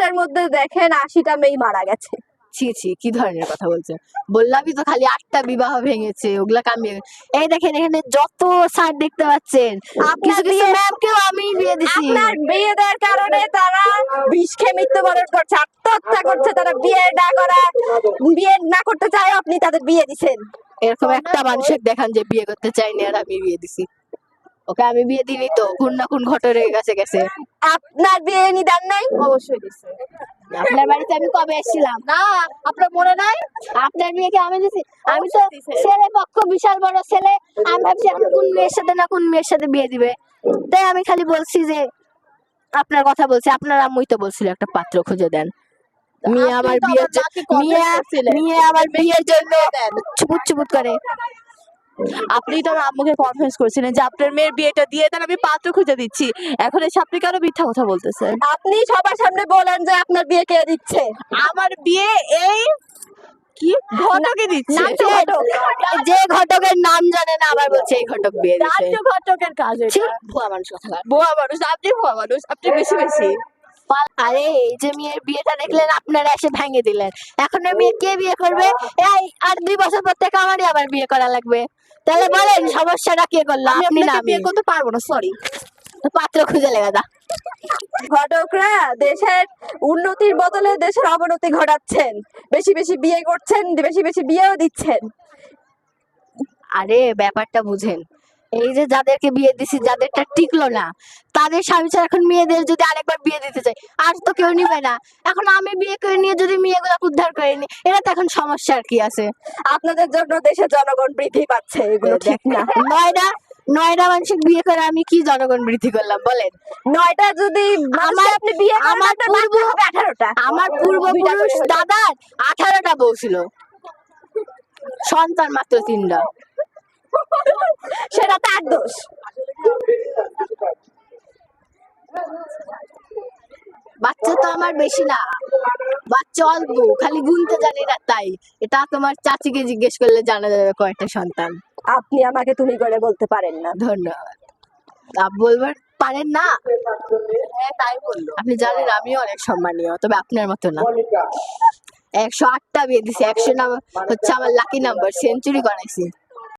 100টার মধ্যে দেখেন 80টা মেয়ে মারা গেছে। ছি ছি, কি ধরনের কথা বলছেন? বললামই তো খালি 8টা বিবাহ ভেঙেছে, ওগুলা কামিয়ে। এই দেখেন এখানে যত স্যার দেখতে পাচ্ছেন, কিছু কিছু ম্যামকেও আমি বিয়ে দিছি। আপনার বিয়ে দেওয়ার কারণে তারা বিষ খেয়ে মৃত্যুবরণ করছে, আত্মহত্যা করছে। তারা বিয়ে না করতে চায়, আপনি তাদের বিয়ে দিছেন। এরকম একটা মানুষের দেখান যে বিয়ে করতে চাইনি আর আমি বিয়ে দিছি। ওকে আমি বিয়ে দিইনি তো, কোন না কোন ঘটনার কাছে গেছে। আপনার বিয়ে নিদান নাই? অবশ্যই দিছে। আপনার বাড়িতে আমি কবে এসেছিলাম? না, আপনার মনে নাই? আপনার বিয়েকে আমি দিছি? আমি তো ছেলে পক্ষ বিশাল বড় ছেলে, আমি ভাবছি এখন কোন মেয়ের সাথে না কোন মেয়ের সাথে বিয়ে দিবে, তাই আমি খালি বলছি যে আপনার কথা বলছি। আপনার আম্মুই তো বলছিল একটা পাত্র খুঁজে দেন। মেয়ে আমার বিয়ের জন্য চুপুত চুপুত করে। আপনি তো আমার আম্মুকে কনফারেন্স করেছিলেন যে আপনার মেয়ের বিয়েটা দিয়ে দেন, আমি পাত্র খুঁজে দিচ্ছি। এখন এসে আপনি কেন মিথ্যা কথা বলতেছেন? আপনি সবার সামনে বলেন যে আপনার বিয়ে কে দিচ্ছে। আমার বিয়ে এই কি ঘটকে দিচ্ছে। যে ঘটকের নাম জানে না আবার বলছে এই ঘটক বিয়ে দিচ্ছে। রাজ্য ঘটকের কাজ ছি, এটা। ভুয়া মানুষ কথা বলে। ভুয়া মানুষ আপনি, ভুয়া মানুষ আপনি, বেশি বেশি। আরে এই যে মেয়ের বিয়েটা দেখলেন, আপনারা এসে ভেঙে দিলেন। এখন আর মেয়ে কে বিয়ে করবে? এই আর 2 বছর পর থেকে আমারই আবার বিয়ে করা লাগবে। তাহলে বলেন সমস্যাটা কে করলো? আপনি না আমি? বিয়ে করতে পারবো না, সরি। পাত্র খুঁজে লেগে দা। ঘটকরা দেশের উন্নতির বদলে দেশের অবনতি ঘটাচ্ছেন। বেশি বেশি বিয়ে করছেন, বেশি বেশি বিয়েও দিচ্ছেন। আরে ব্যাপারটা বুঝেন, এই যে যাদেরকে বিয়ে দিছি, যাদেরটা টিকলো না, তাদের স্বামী ছাড়া এখন মেয়েদের যদি আরেকবার বিয়ে দিতে চাই, আর তো কেউ নিবে না। এখন আমি বিয়ে করে নিয়ে যদি মেয়েগুলো উদ্ধার করে নি, এটা তো এখন সমস্যার কি আছে? আপনাদের জন্য দেশের জনগণ বৃদ্ধি পাচ্ছে, এগুলো ঠিক না। নয়টা মানুষের বিয়ে করে আমি কি জনগণ বৃদ্ধি করলাম বলেন? 9টা যদি আপনি বিয়ে করেন, আপনার বাচ্চা হবে 18টা। আমার পূর্বপুরুষ দাদার 18টা বউ ছিল, সন্তান মাত্র 3টা। সেটা তার দোষ। বাচ্চা তো আমার বেশি না, বাচ্চা অল্প, খালি গুনতে জানি না তাই। এটা তোমার চাচিকে জিজ্ঞেস করলে জানা যাবে কয়টা সন্তান। আপনি আমাকে তুমি করে বলতে পারেন না। ধন্যবাদ। বলবার পারেন না? হ্যাঁ, তাই বললো। আপনি জানেন আমিও অনেক সম্মানীয়, তবে আপনার মতো না। 108টা বিয়ে দিছি, 100 নাম হচ্ছে আমার লাকি নাম্বার, সেঞ্চুরি করাইছি।